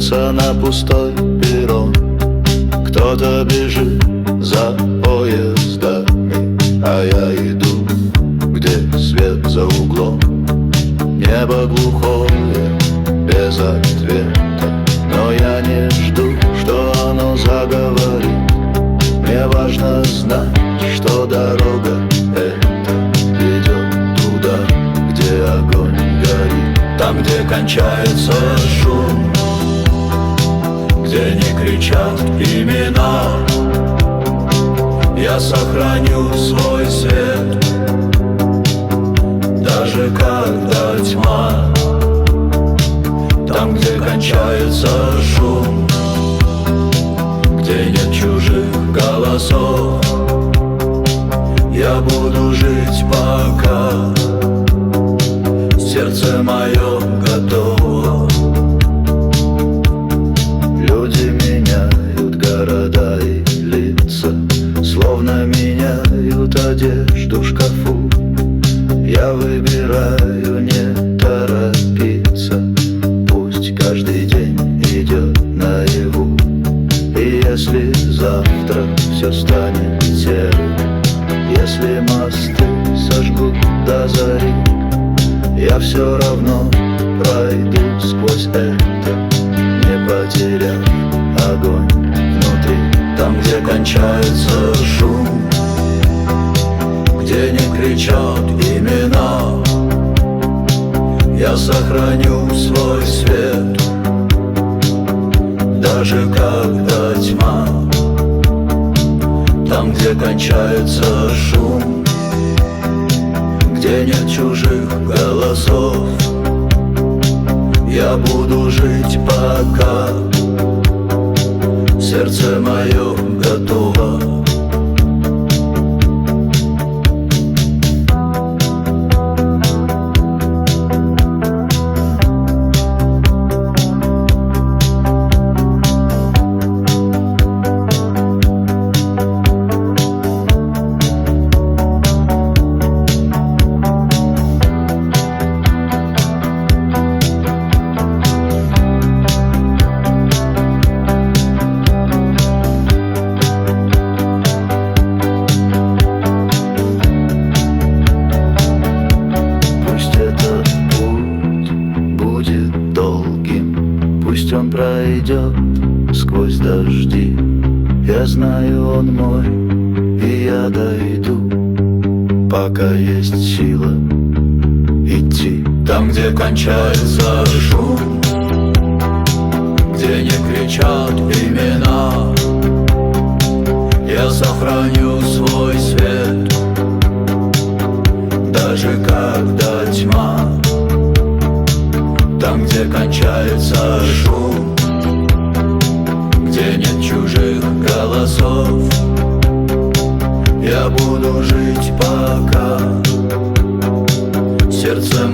Сердце на пустой перрон. Кто-то бежит за поездами, а я иду, где свет за углом. Небо глухое, без ответа, но я не жду, что оно заговорит. Мне важно знать, что дорога эта ведет туда, где огонь горит. Там, где кончается шум, где не кричат имена, я сохраню свой свет, даже когда тьма. Там, где кончается шум, где нет чужих голосов, я буду жить, пока сердце мое готово. Люди меняют города и лица, словно меняют одежду в шкафу. Я выбираю не торопиться, пусть каждый день идет наяву. И если завтра все станет серым, если мосты сожгут до зари, я все равно пройду сквозь это, не потеряв огонь внутри. Там, где кончается шум, где не кричат имена, я сохраню свой свет, даже когда тьма. Там, где кончается шум, где нет чужих голосов, я буду жить, пока сердце мое готово. Пусть он пройдет сквозь дожди, я знаю, он мой, и я дойду, пока есть сила идти. Там, где кончается шум, где не кричат имена, я сохраню свой свет, даже когда тьма. Там, где кончается шум, где нет чужих голосов, я буду жить, пока сердце